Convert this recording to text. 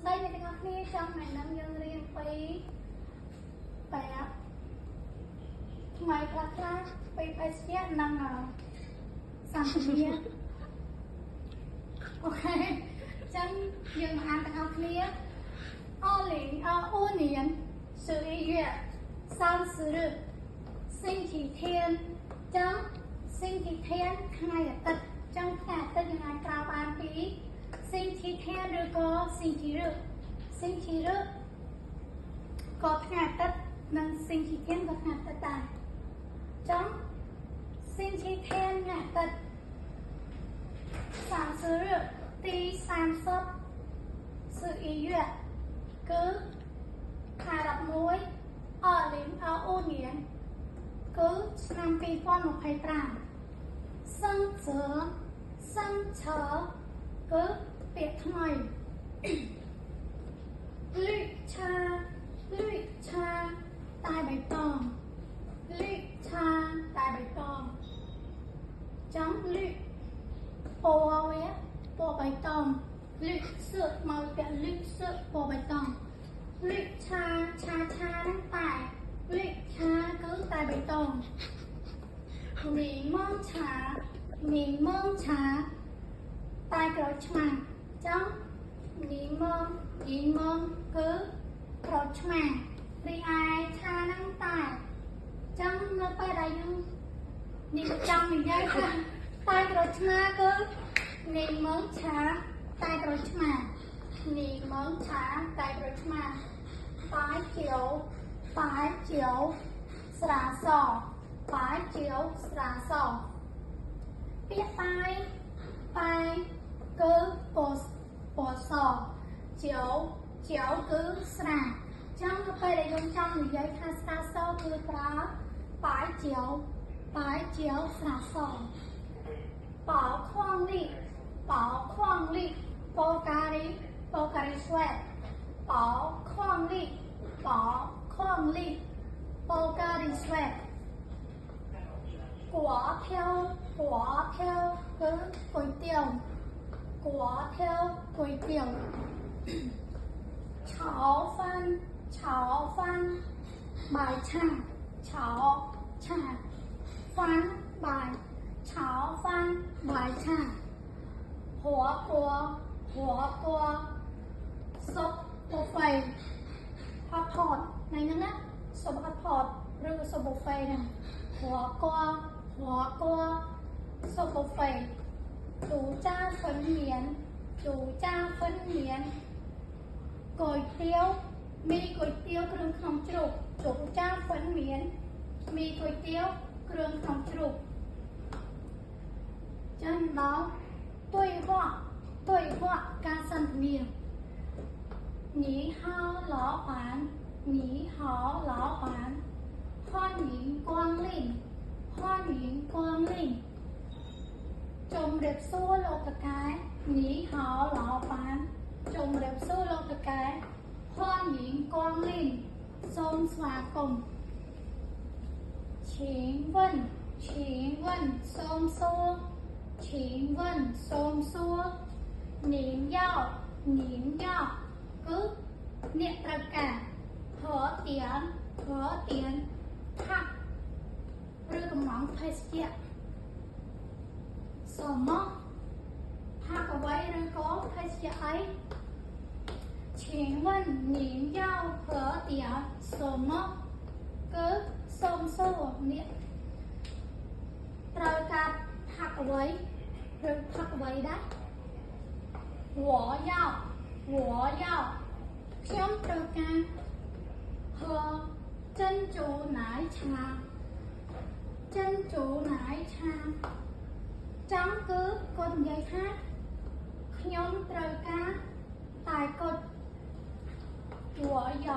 đây thì các bạn trong ngày năm dương riêng với bẻ ngoài ra với phải xét năng sản phẩm ok chân dương ăn các bạn2025年11月30日星期天chân星期天ថ្ងៃអាទិត្យចឹងថ្ងៃអាទិត្យយើងអាចប្រើបានពី星期天ឬក៏星期日ក៏ថ្ងៃអាទិត្យនិង星期天ក៏ថ្ងៃអាទិត្យដែរចឹង星期天ថ្ងៃអាទិត្យ30日ទី30 11月គឺខែ11 2025年គឺឆ្នាំ2025សង្ឃគឺពាក្យថ្មីលឺឆាតែបៃតងលឺឆាតែបៃតងចាំលឺពណ៌វាពណ៌បៃតងលឺសើមកតែលឺសើពណ៌បៃតងលឺឆាហ្នឹងតែលឺឆាគឺតែបៃតងមីមងឆាតែក្រូចឆ្មាចឹងមីមងគឺក្រូចឆ្មារីឯឆាហ្នឹងតែចឹងនៅពេលដែលយើងនិយាយថាតែក្រូចឆ្មាគឺមីមងឆាតែក្រូចឆ្មាមីមងឆាតែក្រូចឆ្មាបាយเขียวស្រាសបាយเขียวស្រាសពាក្យបាយគឺពណ៌សเขียวគឺស្រាចឹងនៅពេលដែលយើងចង់និយាយថាស្រាសគឺប្រើបាយเขียวស្រាស宝矿力波咖喱sweat 宝矿力波咖喱 sweat 果條គឺก๋วยเตี๋ยว炒飯បាយឆា飯បាយ炒飯បាយឆាหัวกัวซุปบุฟเฟ่ฮอตพอตในนั้นนะซุปฮอตพอตหรือซุปบุฟเฟ่นะหัวกัวซุปบุฟเฟ่จูจ้าเฟินเหมียนก๋วยเตี๋ยวมีก๋วยเตี๋ยวเครื่องของจุกจูจ้าเฟินเหมียนมีก๋วยเตี๋ยวเครื่องของจุกchân đó对话加上面你好老板欢迎光临จมเรียบสู้โลกกาย你好老板จมเรียบสู้โลกกาย欢迎光临ส้มสวากม请问ส้มซัว请问ส้มซัว您要គឺអ្នកត្រូវការ和点ថាឬកំងភេសជ្ជៈ什么ថាអ្វីឬក៏ភេសជ្ជៈអី请问您要和点什么គឺសូមសួរអ្នកត្រូវការថាអ្វីឬថាអ្វីដែរ我要ខ្ញុំត្រូវការ喝珍珠奶茶ចាំគឺគាត់និយាយថាខ្ញុំត្រូវការតែគាត់我要